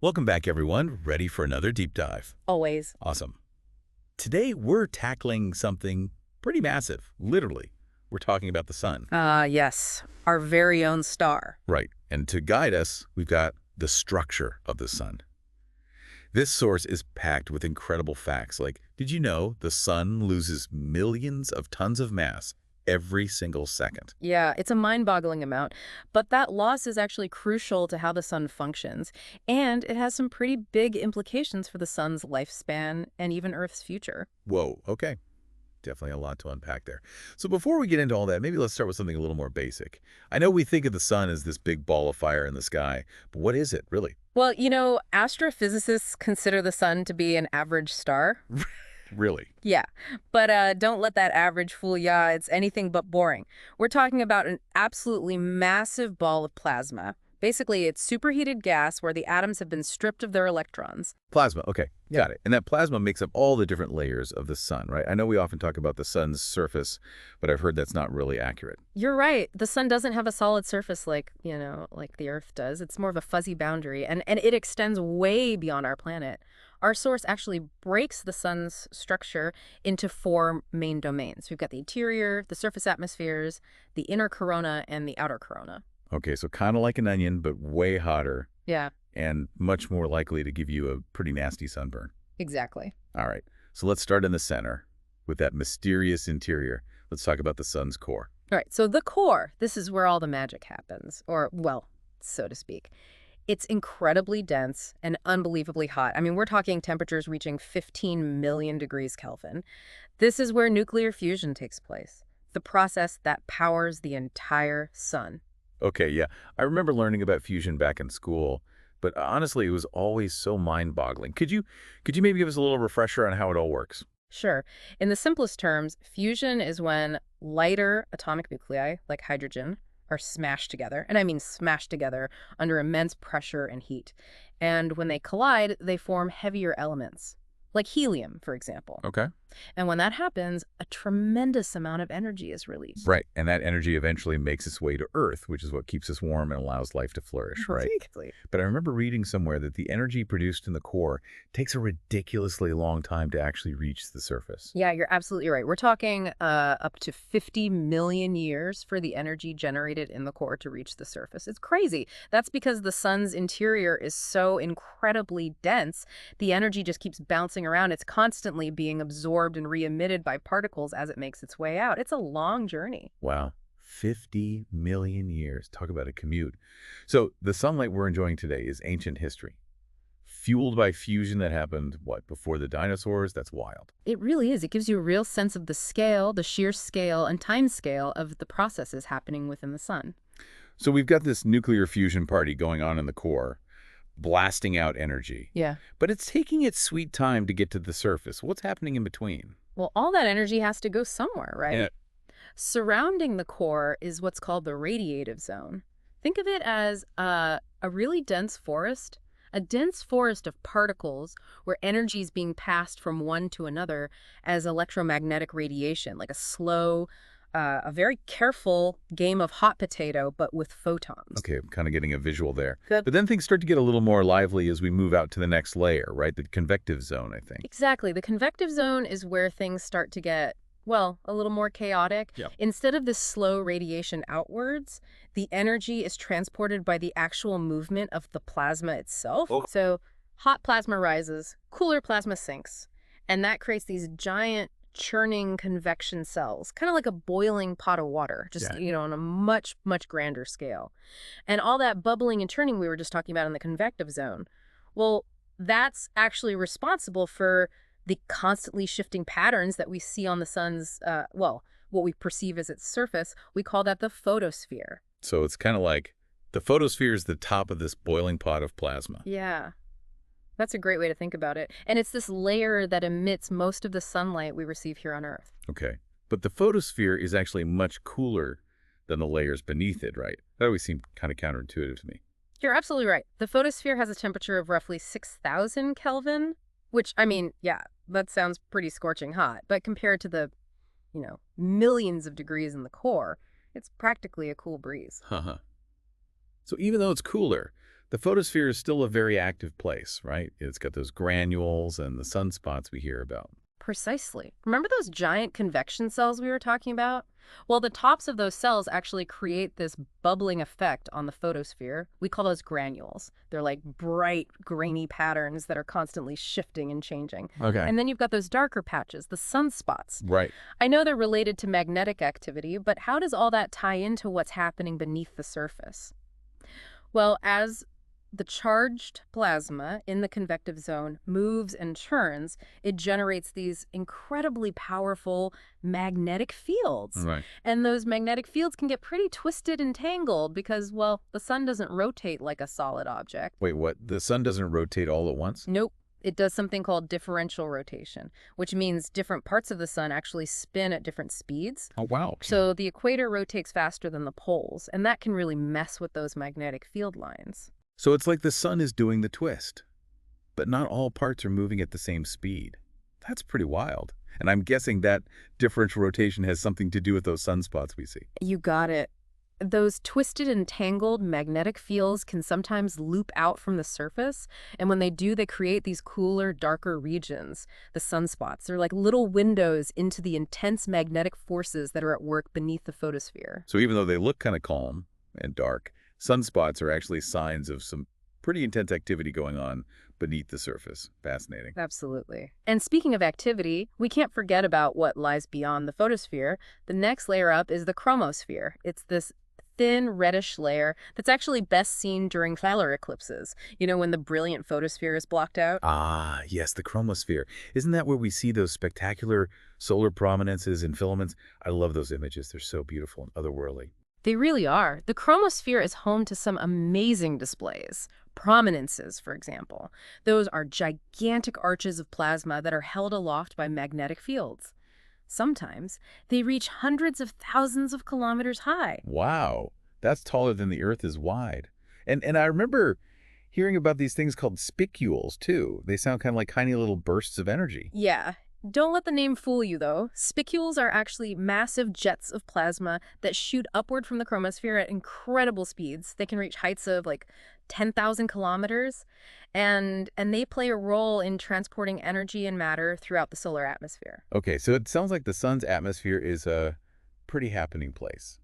Welcome back, everyone. Ready for another deep dive. Always. Awesome. Today, we're tackling something pretty massive, literally. We're talking about the sun. Yes. Our very own star. Right. And to guide us, we've got the structure of the sun. This source is packed with incredible facts. Like, did you know the sun loses millions of tons of mass every single second? Yeah, it's a mind-boggling amount, but that loss is actually crucial to how the sun functions, and it has some pretty big implications for the sun's lifespan and even Earth's future. Whoa, okay. Definitely a lot to unpack there. So before we get into all that, maybe let's start with something a little more basic. I know we think of the sun as this big ball of fire in the sky, but what is it, really? Well, astrophysicists consider the sun to be an average star. Really? Yeah, but don't let that average fool ya. It's anything but boring. We're talking about an absolutely massive ball of plasma. Basically, it's superheated gas where the atoms have been stripped of their electrons. Plasma, okay, got it. And that plasma makes up all the different layers of the sun, right? I know we often talk about the sun's surface, but I've heard that's not really accurate. You're right. The sun doesn't have a solid surface like the Earth does. It's more of a fuzzy boundary, and it extends way beyond our planet. Our source actually breaks the sun's structure into four main domains. We've got the interior, the surface atmospheres, the inner corona, and the outer corona. Okay, so kind of like an onion, but way hotter Yeah, and much more likely to give you a pretty nasty sunburn. exactly. All right, so let's start in the center with that mysterious interior. Let's talk about the sun's core. All right, so the core, this is where all the magic happens, or, well, so to speak. It's incredibly dense and unbelievably hot. I mean, we're talking temperatures reaching 15 million degrees Kelvin. This is where nuclear fusion takes place, the process that powers the entire sun. Okay, yeah, I remember learning about fusion back in school, but honestly, it was always so mind-boggling. Could you maybe give us a little refresher on how it all works? Sure. In the simplest terms, fusion is when lighter atomic nuclei, like hydrogen, are smashed together. And I mean smashed together under immense pressure and heat. And when they collide, they form heavier elements, like helium, for example. Okay. And when that happens, a tremendous amount of energy is released. Right, and that energy eventually makes its way to Earth, which is what keeps us warm and allows life to flourish, right? Exactly. But I remember reading somewhere that the energy produced in the core takes a ridiculously long time to actually reach the surface. Yeah, you're absolutely right. We're talking up to 50 million years for the energy generated in the core to reach the surface. It's crazy. That's because the sun's interior is so incredibly dense, the energy just keeps bouncing around. It's constantly being absorbed and re-emitted by particles as it makes its way out. It's a long journey. Wow, 50 million years. Talk about a commute. So the sunlight we're enjoying today is ancient history, fueled by fusion that happened, what, before the dinosaurs? That's wild. It really is. It gives you a real sense of the scale, the sheer scale and time scale of the processes happening within the sun. So we've got this nuclear fusion party going on in the core, blasting out energy. Yeah. But it's taking its sweet time to get to the surface. What's happening in between? Well, all that energy has to go somewhere, right? Yeah. Surrounding the core is what's called the radiative zone. Think of it as a really dense forest, a dense forest of particles where energy is being passed from one to another as electromagnetic radiation, like a slow, a very careful game of hot potato, but with photons. Okay, I'm kind of getting a visual there. Good. But then things start to get a little more lively as we move out to the next layer, right? The convective zone, I think. Exactly. The convective zone is where things start to get, well, a little more chaotic. Yep. Instead of this slow radiation outwards, the energy is transported by the actual movement of the plasma itself. Oh. So hot plasma rises, cooler plasma sinks, and that creates these giant churning convection cells, kind of like a boiling pot of water, just, Yeah. on a much, much grander scale. And all that bubbling and churning we were just talking about in the convective zone, well, that's actually responsible for the constantly shifting patterns that we see on the sun's, what we perceive as its surface. We call that the photosphere. So it's kind of like the photosphere is the top of this boiling pot of plasma. Yeah. That's a great way to think about it. And it's this layer that emits most of the sunlight we receive here on Earth. Okay. But the photosphere is actually much cooler than the layers beneath it, right? That always seemed kind of counterintuitive to me. You're absolutely right. The photosphere has a temperature of roughly 6,000 Kelvin, which, I mean, yeah, that sounds pretty scorching hot. But compared to the, millions of degrees in the core, it's practically a cool breeze. Haha. So even though it's cooler, The photosphere is still a very active place, right? It's got those granules and the sunspots we hear about. Precisely. Remember those giant convection cells we were talking about? Well, the tops of those cells actually create this bubbling effect on the photosphere. We call those granules. They're like bright, grainy patterns that are constantly shifting and changing. Okay. And then you've got those darker patches, the sunspots. Right. I know they're related to magnetic activity, but how does all that tie into what's happening beneath the surface? Well, as the charged plasma in the convective zone moves and churns, it generates these incredibly powerful magnetic fields. Right. And those magnetic fields can get pretty twisted and tangled because, well, the sun doesn't rotate like a solid object. Wait, what? The sun doesn't rotate all at once? Nope. It does something called differential rotation, which means different parts of the sun actually spin at different speeds. Oh, wow. So the equator rotates faster than the poles, and that can really mess with those magnetic field lines. So it's like the sun is doing the twist, but not all parts are moving at the same speed. That's pretty wild. And I'm guessing that differential rotation has something to do with those sunspots we see. You got it. Those twisted and tangled magnetic fields can sometimes loop out from the surface, and when they do, they create these cooler, darker regions, the sunspots. They're like little windows into the intense magnetic forces that are at work beneath the photosphere. So even though they look kind of calm and dark, sunspots are actually signs of some pretty intense activity going on beneath the surface. Fascinating. Absolutely. And speaking of activity, we can't forget about what lies beyond the photosphere. The next layer up is the chromosphere. It's this thin reddish layer that's actually best seen during solar eclipses, when the brilliant photosphere is blocked out. Ah, yes, the chromosphere. Isn't that where we see those spectacular solar prominences and filaments? I love those images. They're so beautiful and otherworldly. They really are. The chromosphere is home to some amazing displays. Prominences, for example. Those are gigantic arches of plasma that are held aloft by magnetic fields. Sometimes they reach hundreds of thousands of kilometers high. Wow, that's taller than the Earth is wide. And I remember hearing about these things called spicules, too. They sound kind of like tiny little bursts of energy. Yeah. Don't let the name fool you, though. Spicules are actually massive jets of plasma that shoot upward from the chromosphere at incredible speeds. They can reach heights of like 10,000 kilometers, and they play a role in transporting energy and matter throughout the solar atmosphere. Okay, so it sounds like the sun's atmosphere is a pretty happening place.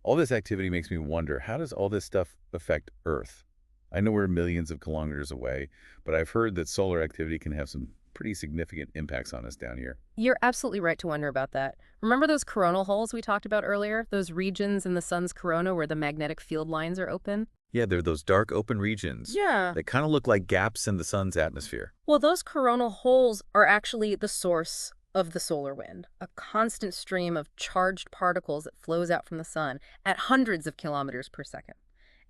All this activity makes me wonder, how does all this stuff affect Earth? I know we're millions of kilometers away, but I've heard that solar activity can have some pretty significant impacts on us down here. You're absolutely right to wonder about that. Remember those coronal holes we talked about earlier? Those regions in the sun's corona where the magnetic field lines are open? Yeah, they're those dark open regions. Yeah. They kind of look like gaps in the sun's atmosphere. Well, those coronal holes are actually the source of the solar wind, a constant stream of charged particles that flows out from the sun at hundreds of kilometers per second.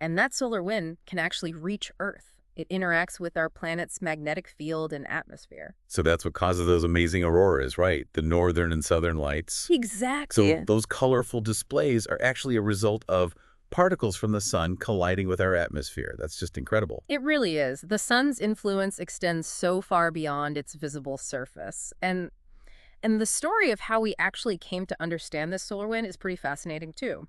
And that solar wind can actually reach Earth. It interacts with our planet's magnetic field and atmosphere. So that's what causes those amazing auroras, right? The northern and southern lights. Exactly. So those colorful displays are actually a result of particles from the sun colliding with our atmosphere. That's just incredible. It really is. The sun's influence extends so far beyond its visible surface. And the story of how we actually came to understand this solar wind is pretty fascinating, too.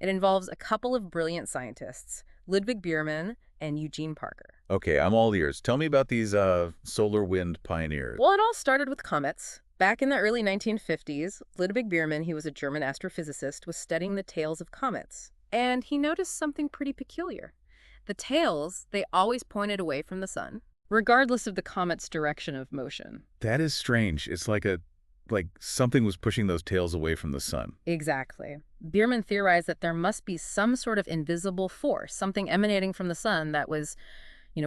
It involves a couple of brilliant scientists, Ludwig Biermann and Eugene Parker. Okay, I'm all ears. Tell me about these solar wind pioneers. Well, it all started with comets. Back in the early 1950s, Ludwig Biermann, he was a German astrophysicist, was studying the tails of comets. And he noticed something pretty peculiar. The tails, they always pointed away from the sun, regardless of the comet's direction of motion. That is strange. It's like something was pushing those tails away from the sun. Exactly. Biermann theorized that there must be some sort of invisible force, something emanating from the sun that was,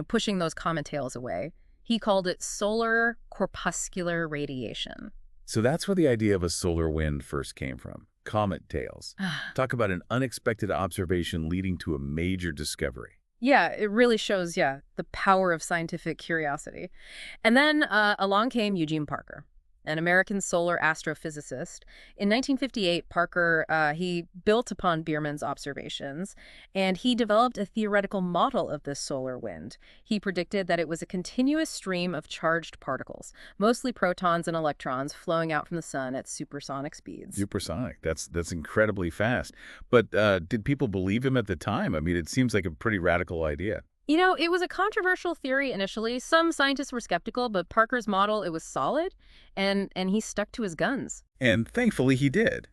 pushing those comet tails away. He called it solar corpuscular radiation. So that's where the idea of a solar wind first came from. Comet tails. Talk about an unexpected observation leading to a major discovery. Yeah, it really shows, the power of scientific curiosity. And then along came Eugene Parker, an American solar astrophysicist. In 1958, Parker, he built upon Biermann's observations, and he developed a theoretical model of this solar wind. He predicted that it was a continuous stream of charged particles, mostly protons and electrons, flowing out from the sun at supersonic speeds. Supersonic. That's incredibly fast. But did people believe him at the time? I mean, it seems like a pretty radical idea. It was a controversial theory initially. Some scientists were skeptical, but Parker's model, it was solid, and he stuck to his guns. And thankfully he did,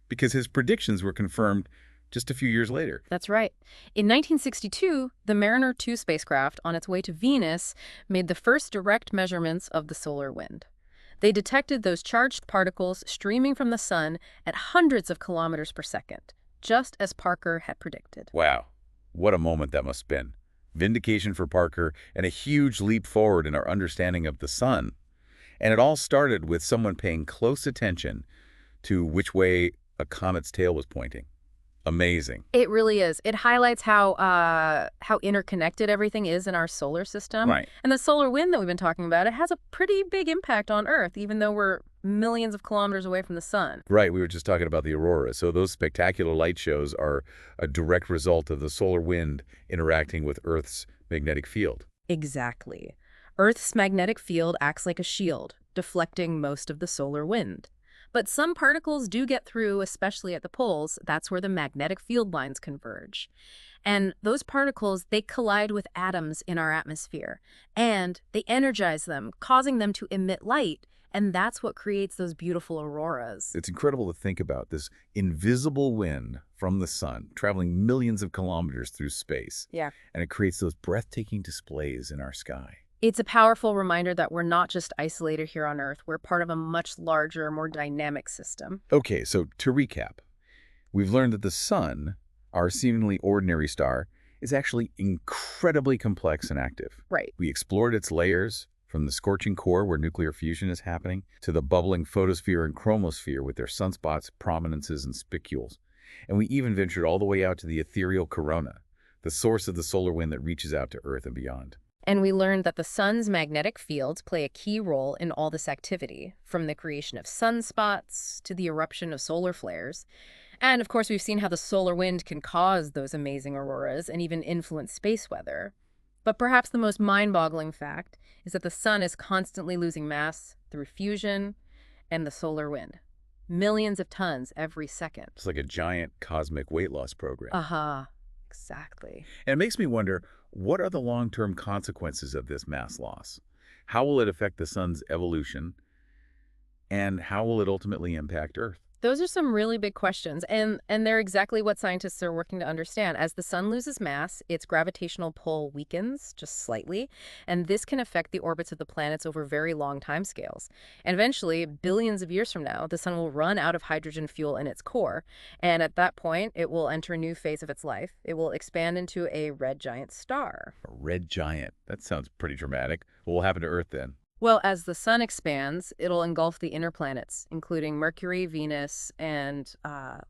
because his predictions were confirmed just a few years later. That's right. In 1962, the Mariner 2 spacecraft, on its way to Venus, made the first direct measurements of the solar wind. They detected those charged particles streaming from the sun at hundreds of kilometers per second, just as Parker had predicted. Wow, what a moment that must have been. Vindication for Parker and a huge leap forward in our understanding of the sun. And it all started with someone paying close attention to which way a comet's tail was pointing. Amazing. It really is. It highlights how interconnected everything is in our solar system. Right. And the solar wind that we've been talking about, it has a pretty big impact on Earth, even though we're millions of kilometers away from the sun. Right, we were just talking about the aurora. So those spectacular light shows are a direct result of the solar wind interacting with Earth's magnetic field. Exactly. Earth's magnetic field acts like a shield, deflecting most of the solar wind. But some particles do get through, especially at the poles. That's where the magnetic field lines converge. And those particles, they collide with atoms in our atmosphere. And they energize them, causing them to emit light. And that's what creates those beautiful auroras. It's incredible to think about this invisible wind from the sun traveling millions of kilometers through space. Yeah. And it creates those breathtaking displays in our sky. It's a powerful reminder that we're not just isolated here on Earth. We're part of a much larger, more dynamic system. Okay, so to recap, we've learned that the sun, our seemingly ordinary star, is actually incredibly complex and active. Right. We explored its layers, from the scorching core where nuclear fusion is happening, to the bubbling photosphere and chromosphere with their sunspots, prominences, and spicules. And we even ventured all the way out to the ethereal corona, the source of the solar wind that reaches out to Earth and beyond. And we learned that the sun's magnetic fields play a key role in all this activity, from the creation of sunspots to the eruption of solar flares. And of course, we've seen how the solar wind can cause those amazing auroras and even influence space weather. But perhaps the most mind-boggling fact is that the sun is constantly losing mass through fusion and the solar wind. Millions of tons every second. It's like a giant cosmic weight loss program. Exactly. And it makes me wonder, what are the long-term consequences of this mass loss? How will it affect the sun's evolution? And how will it ultimately impact Earth? Those are some really big questions, and they're exactly what scientists are working to understand. As the sun loses mass, its gravitational pull weakens just slightly, and this can affect the orbits of the planets over very long timescales. And eventually, billions of years from now, the sun will run out of hydrogen fuel in its core, and at that point, it will enter a new phase of its life. It will expand into a red giant star. A red giant. That sounds pretty dramatic. What will happen to Earth then? Well, as the sun expands, it'll engulf the inner planets, including Mercury, Venus, and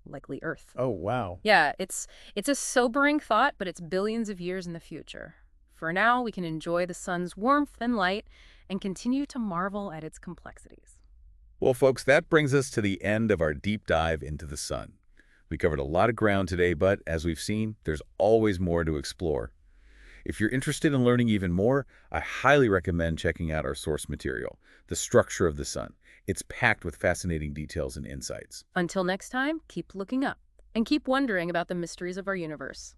likely Earth. Oh, wow. Yeah, it's a sobering thought, but it's billions of years in the future. For now, we can enjoy the sun's warmth and light and continue to marvel at its complexities. Well, folks, that brings us to the end of our deep dive into the sun. We covered a lot of ground today, but as we've seen, there's always more to explore. If you're interested in learning even more, I highly recommend checking out our source material, The Structure of the Sun. It's packed with fascinating details and insights. Until next time, keep looking up and keep wondering about the mysteries of our universe.